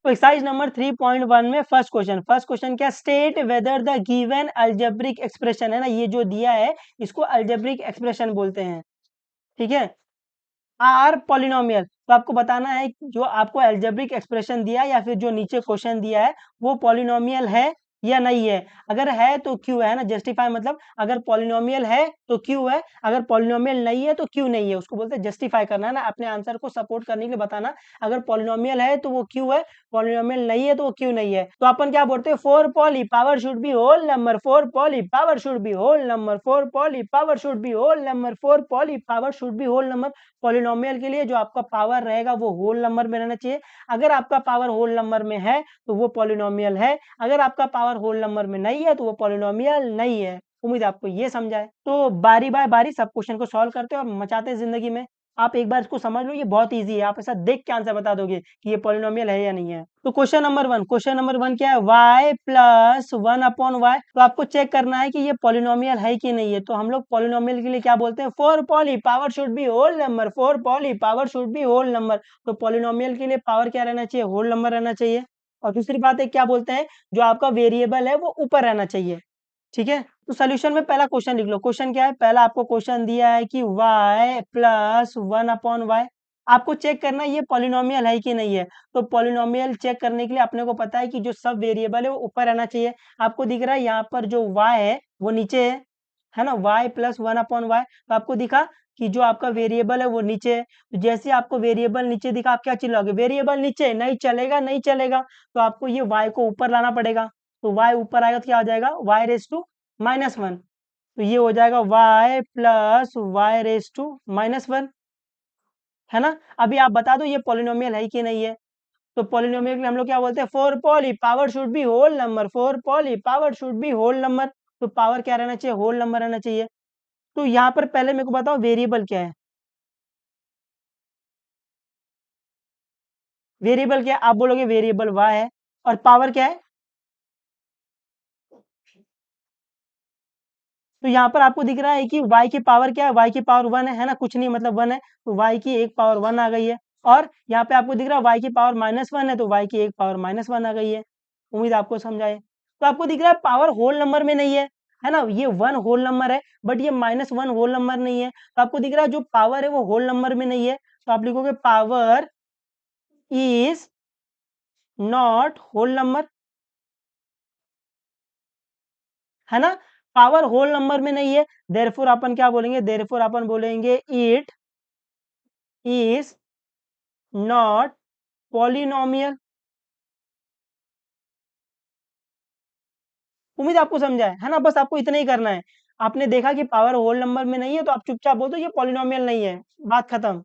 तो exercise number 3.1 में first question क्या, state whether the given algebraic expression, है ना, ये जो दिया है इसको अल्जेब्रिक एक्सप्रेशन बोलते हैं, ठीक है, आर पॉलिनोमियल। तो आपको बताना है जो आपको अल्जेब्रिक एक्सप्रेशन दिया है या फिर जो नीचे क्वेश्चन दिया है वो पॉलिनोमियल है या नहीं है। अगर है तो क्यों है ना, जस्टिफाई मतलब अगर पॉलिनोमियल है तो क्यों है, अगर पॉलिनोमियल नहीं है तो क्यों नहीं है, उसको बोलते हैं जस्टिफाई करना, है ना, अपने आंसर को सपोर्ट करने के लिए बताना। अगर पॉलिनोमियल है तो वो क्यों है, पॉलिनोमियल नहीं है तो वो क्यों नहीं है। तो अपन क्या बोलते हैं, for poly power should be whole number, for poly power should be whole number, for poly power should be whole number, for poly power should be whole number. Polynomial के लिए जो आपका पावर रहेगा वो होल नंबर में रहना चाहिए। अगर आपका पावर होल नंबर में है तो वो पॉलिनोमियल है, अगर आपका पावर होल नंबर में नहीं है तो वो पॉलिनोमियल नहीं है। उम्मीद आपको ये समझाए। तो बारी बाय बारी सब क्वेश्चन को सॉल्व करते हैं और मचाते हैं जिंदगी में। आप एक बार इसको समझ लो, ये बहुत इजी है, आप ऐसा देख के आंसर बता दोगे कि ये पॉलिनोमियल है या नहीं है। तो क्वेश्चन नंबर 1 क्या है, y प्लस 1/y। तो आपको चेक करना है कि ये पॉलिनोमियल है कि नहीं है। तो हम लोग पॉलिनोमियल के लिए क्या बोलते हैं, for poly power should be whole number, for poly power should be whole number. तो पॉलिनोमियल के लिए पावर क्या रहना चाहिए, होल नंबर रहना चाहिए। और दूसरी बात है क्या बोलते हैं, जो आपका वेरिएबल है वो ऊपर रहना चाहिए, ठीक है। तो सोल्यूशन में पहला क्वेश्चन लिख लो। क्वेश्चन क्या है, पहला आपको क्वेश्चन दिया है कि y प्लस 1/y। आपको चेक करना है ये पॉलिनोमियल है कि नहीं है। तो पॉलिनोमियल चेक करने के लिए अपने को पता है कि जो सब वेरिएबल है वो ऊपर रहना चाहिए। आपको दिख रहा है यहाँ पर जो y है वो नीचे है ना, y प्लस 1/y। तो आपको दिखा कि जो आपका वेरिएबल है वो नीचे है। तो जैसे आपको वेरिएबल नीचे दिखा आप क्या चिल्लाओगे, वेरिएबल नीचे नहीं चलेगा, नहीं चलेगा। तो आपको ये y को ऊपर लाना पड़ेगा। तो y ऊपर आएगा तो क्या हो जाएगा, y⁻⁻1। तो ये हो जाएगा y प्लस y⁻⁻1, है ना। अभी आप बता दो ये पॉलिनोमियल है कि नहीं है। तो पॉलिनोमियल के लिए हम लोग क्या बोलते हैं, for poly power should be whole number, for poly power should be whole number. तो पावर क्या रहना चाहिए, होल नंबर रहना चाहिए। तो यहाँ पर पहले मेरे को बताओ वेरिएबल क्या है, वेरिएबल क्या है, आप बोलोगे वेरिएबल y है। और पावर क्या है, तो यहाँ पर आपको दिख रहा है कि y की पावर क्या है, y की पावर 1 है ना, कुछ नहीं मतलब 1 है। तो y की एक पावर 1 आ गई है। और यहाँ पे आपको दिख रहा है y की पावर -1 है, तो y की एक पावर -1 आ गई है। उम्मीद आपको समझाए। तो आपको दिख रहा है पावर होल नंबर में नहीं है ना, ये 1 होल नंबर है बट ये -1 होल नंबर नहीं है। तो आपको दिख रहा है जो पावर है वो होल नंबर में नहीं है। तो आप लिखोगे power is not whole number, है ना। पावर होल नंबर में नहीं है, देयरफॉर अपन क्या बोलेंगे, देयरफॉर अपन बोलेंगे इट इज नॉट पॉलिनोमियल। उम्मीद आपको समझा है ना, बस आपको इतना ही करना है। आपने देखा कि पावर होल नंबर में नहीं है तो आप चुपचाप बोल दो ये पॉलिनोमियल नहीं है, बात खत्म।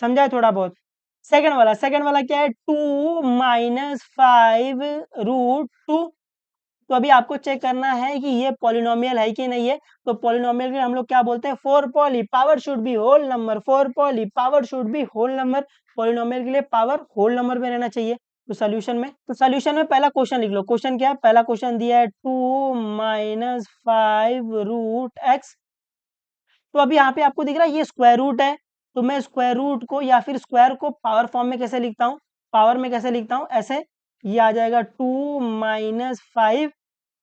समझा है थोड़ा बहुत। सेकंड वाला क्या है, 2 - 5√2। तो अभी आपको चेक करना है कि ये पॉलिनोमियल है कि नहीं है। तो पॉलिनोमियल के लिए हम लोग क्या बोलते हैं, for poly power should be whole number, for poly power should be whole number. Polynomial के लिए पावर होल नंबर में रहना चाहिए। तो सोल्यूशन में पहला क्वेश्चन लिख लो। क्वेश्चन क्या है, पहला क्वेश्चन दिया है 2 - 5√x। तो अभी यहाँ पे आपको दिख रहा है ये स्क्वायर रूट है। तो मैं स्क्वायर रूट को या फिर स्क्वायर को पावर फॉर्म में कैसे लिखता हूँ, पावर में कैसे लिखता हूँ, ऐसे ये आ जाएगा 2 - 5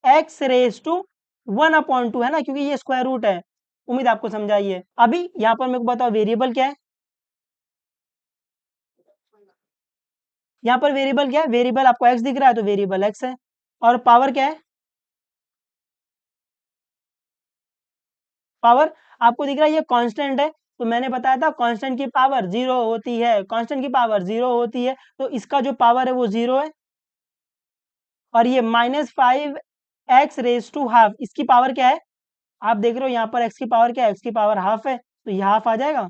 x⁻², है ना, क्योंकि ये स्क्वायर रूट है। उम्मीद आपको समझाइए। अभी यहाँ पर मेरे को बताओ वेरिएबल क्या है, यहाँ पर वेरिएबल क्या है, वेरिएबल आपको x दिख रहा है तो वेरिएबल x है। और पावर क्या है, पावर आपको दिख रहा है ये कांस्टेंट है। तो मैंने बताया था कांस्टेंट की पावर जीरो होती है, कांस्टेंट की पावर जीरो होती है। तो इसका जो पावर है वो जीरो है। और ये -5 x⁻², इसकी पावर क्या है, आप देख रहे हो यहाँ पर x की पावर क्या है, x की पावर हाफ है, तो ये हाफ आ जाएगा।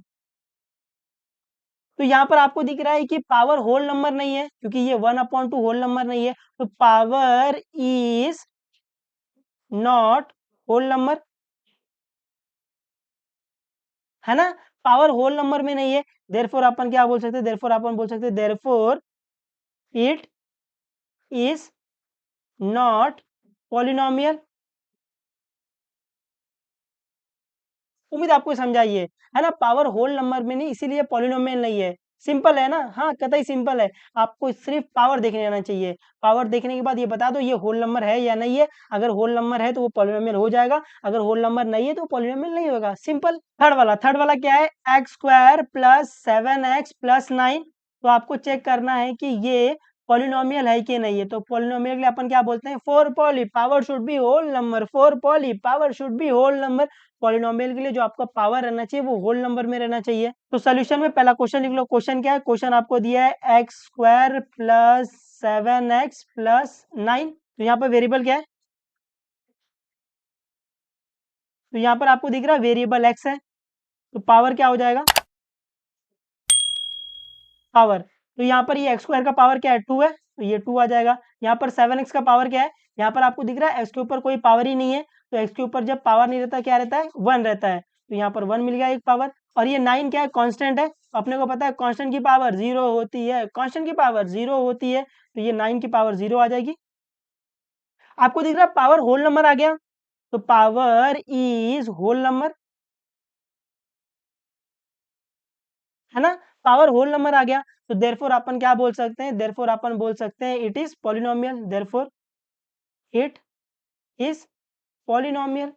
तो यहाँ पर आपको दिख रहा है कि पावर होल नंबर नहीं है क्योंकि ये 1/2 होल नंबर नहीं है। तो power is not whole number, है ना। पावर होल नंबर में नहीं है, देयरफॉर अपन क्या बोल सकते हैं, देयरफॉर अपन बोल सकते हैं therefore it is not polynomial. उम्मीद आपको समझाइए, है ना, पावर होल नंबर में नहीं इसीलिए पॉलिनोमियल नहीं है। सिंपल है ना, हाँ कतई सिंपल है। आपको सिर्फ पावर देखने आना चाहिए। पावर देखने के बाद ये बता दो ये होल नंबर है या नहीं है। अगर होल नंबर है तो वो पॉलिनोमियल हो जाएगा, अगर होल नंबर नहीं है तो वो पॉलिनोमियल नहीं होगा, सिंपल। थर्ड वाला क्या है, x square plus 7x plus 9। तो आपको चेक करना है कि ये पॉलिनोमियल है कि नहीं है। तो पॉलिनोमियल के लिए अपन क्या बोलते हैं, for poly power should be whole number, for poly power should be whole number. Polynomial के लिए जो आपका पावर रहना चाहिए वो होल नंबर में रहना चाहिए। तो सोल्यूशन में पहला क्वेश्चन लिख लो। क्वेश्चन क्या है, क्वेश्चन आपको दिया है x square plus 7x plus 9। तो यहाँ पर वेरिएबल क्या है, तो यहाँ पर आपको दिख रहा है वेरिएबल एक्स है, तो पावर क्या हो जाएगा, पावर। तो यहाँ पर ये एक्स स्क्वायर का पावर क्या है, 2 है, तो ये 2 आ जाएगा। यहाँ पर 7x का पावर क्या है, यहाँ पर आपको दिख रहा है एक्स के ऊपर कोई पावर ही नहीं है, तो एक्स के ऊपर जब पावर नहीं रहता क्या रहता है, 1 रहता है, तो यहाँ पर 1 मिल गया एक पावर। और ये 9 क्या है, कांस्टेंट है, अपने को पता है कांस्टेंट की पावर 0 होती है, कांस्टेंट की पावर 0 होती है, तो ये 9 की पावर 0 आ जाएगी। आपको दिख रहा है पावर होल नंबर आ गया, तो पावर इज होल नंबर, है ना, पावर होल नंबर आ गया। तो देयरफॉर अपन क्या बोल सकते हैं, देयरफॉर अपन बोल सकते हैं it is polynomial, therefore it is polynomial,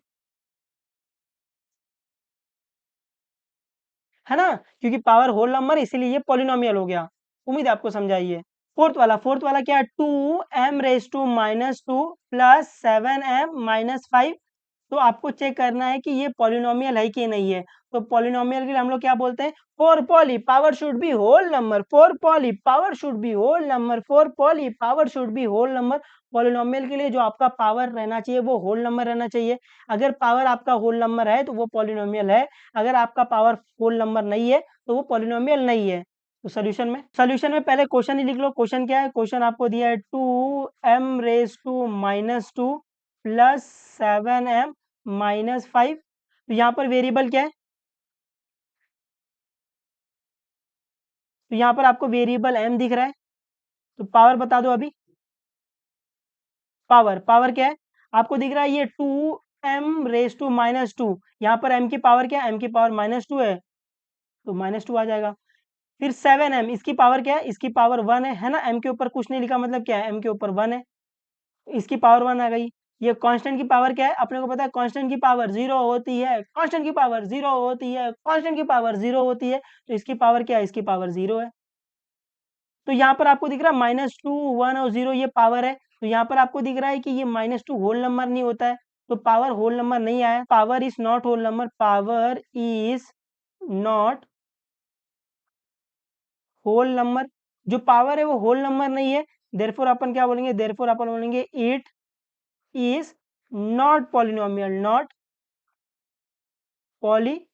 है ना, क्योंकि पावर होल नंबर इसीलिए ये पॉलिनोमियल हो गया। उम्मीद है आपको समझाइए। फोर्थ वाला क्या है, 2m⁻² प्लस 7m−5। तो आपको चेक करना है कि ये पॉलिनोमियल है कि नहीं है। तो पॉलिनोमियल के लिए हम लोग क्या बोलते हैं, for poly power should be whole number, for poly power should be whole number, for poly power should be whole number. Polynomial के लिए जो आपका पावर रहना चाहिए वो होल नंबर रहना चाहिए। अगर पावर आपका होल नंबर है तो वो पॉलिनोमियल है, अगर आपका पावर होल नंबर नहीं है तो वो पॉलिनोमियल नहीं है। तो सोल्यूशन में पहले क्वेश्चन ही लिख लो। क्वेश्चन क्या है, क्वेश्चन आपको दिया है 2m⁻² प्लस 7m−5। तो यहाँ पर वेरिएबल क्या है, तो यहाँ पर आपको वेरिएबल m दिख रहा है, तो पावर बता दो अभी। पावर पावर क्या है, आपको दिख रहा है ये 2m⁻², यहाँ पर m की पावर क्या है, m की पावर -2 है, तो -2 आ जाएगा। फिर 7m, इसकी पावर क्या है, इसकी पावर 1 है ना, m के ऊपर कुछ नहीं लिखा मतलब क्या है, m के ऊपर 1 है, इसकी पावर 1 आ गई। ये कांस्टेंट की पावर क्या है, अपने को पता है कांस्टेंट की पावर 0 होती है, कांस्टेंट की पावर 0 होती है, कांस्टेंट की पावर 0 होती है, तो इसकी पावर क्या है, इसकी पावर 0 है। तो यहाँ पर आपको दिख रहा है -2, 1 और 0 ये पावर है, तो यहाँ पर आपको दिख रहा है कि ये -2 होल नंबर नहीं होता है, तो पावर होल नंबर नहीं आया, power is not whole number, power is not whole number. जो पावर है वो होल नंबर नहीं है, देयरफॉर अपन क्या बोलेंगे, देयरफॉर अपन बोलेंगे it is not polynomial, not polynomial,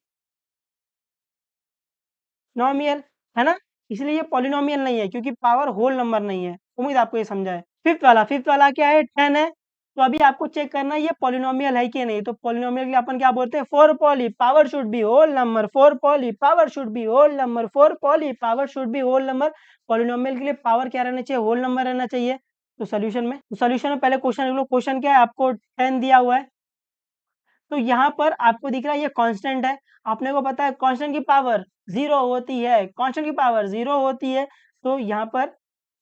है ना, इसलिए ये पॉलिनोमियल नहीं है क्योंकि पावर होल नंबर नहीं है। उम्मीद आपको ये समझा है। फिफ्थ वाला क्या है, 10 है, तो अभी आपको चेक करना है ये पॉलिनोमियल है कि नहीं। तो पॉलिनोमियल के लिए अपन क्या बोलते हैं, for poly power should be whole number, for poly power should be whole number, for poly power should be whole number. Polynomial के लिए पावर क्या रहना चाहिए, होल नंबर रहना चाहिए। तो सोल्यूशन में पहले क्वेश्चन लिख लो। क्वेश्चन क्या है, आपको 10 दिया हुआ है, तो यहाँ पर आपको दिख रहा है ये कांस्टेंट है, आपने को पता है कांस्टेंट की पावर 0 होती है, कांस्टेंट की पावर 0 होती है। तो यहाँ पर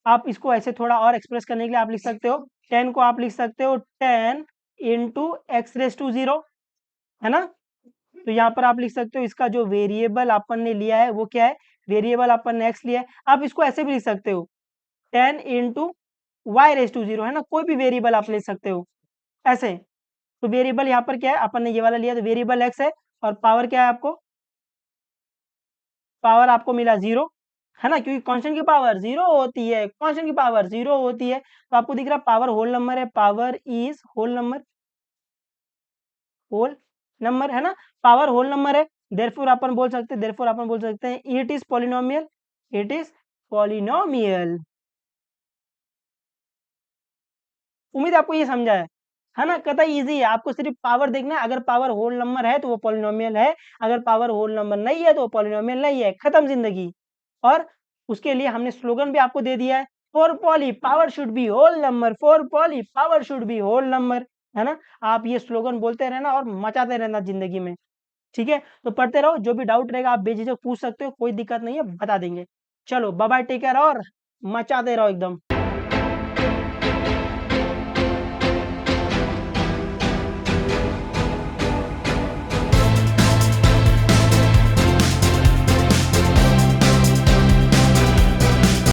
आप इसको ऐसे थोड़ा और एक्सप्रेस करने के लिए आप लिख सकते हो, 10 को आप लिख सकते हो 10 इंटू x⁻⁴, है ना। तो यहाँ पर आप लिख सकते हो इसका जो वेरिएबल अपन ने लिया है वो क्या है, वेरिएबल अपन ने x लिया है। आप इसको ऐसे भी लिख सकते हो 10 इंटू y⁻⁴, है ना, कोई भी वेरिएबल आप ले सकते हो ऐसे। तो वेरिएबल यहाँ पर क्या है, अपन ने ये वाला लिया तो वेरिएबल x है, और पावर क्या है आपको, पावर आपको मिला 0, है ना, क्योंकि कांस्टेंट की पावर 0 होती है, कांस्टेंट की पावर 0 होती है। तो आपको दिख रहा है पावर होल नंबर है, power is whole number, whole number, है ना, पावर होल नंबर है। देयरफॉर अपन बोल सकते हैं it is polynomial, it is polynomial. उम्मीद है आपको ये समझा है ना, कतई इजी है। आपको सिर्फ पावर देखना है, अगर पावर होल नंबर है तो वो पॉलिनोमियल है, अगर पावर होल नंबर नहीं है तो वो पॉलिनोमियल नहीं है, खत्म जिंदगी। और उसके लिए हमने स्लोगन भी आपको दे दिया है, for poly power should be whole number, for poly power should be whole number, है ना। आप ये स्लोगन बोलते रहना और मचाते रहना जिंदगी में, ठीक है। तो पढ़ते रहो, जो भी डाउट रहेगा आप बेझिझक पूछ सकते हो, कोई दिक्कत नहीं है, बता देंगे। चलो बाय बाय, टेक केयर और मचाते रहो एकदम।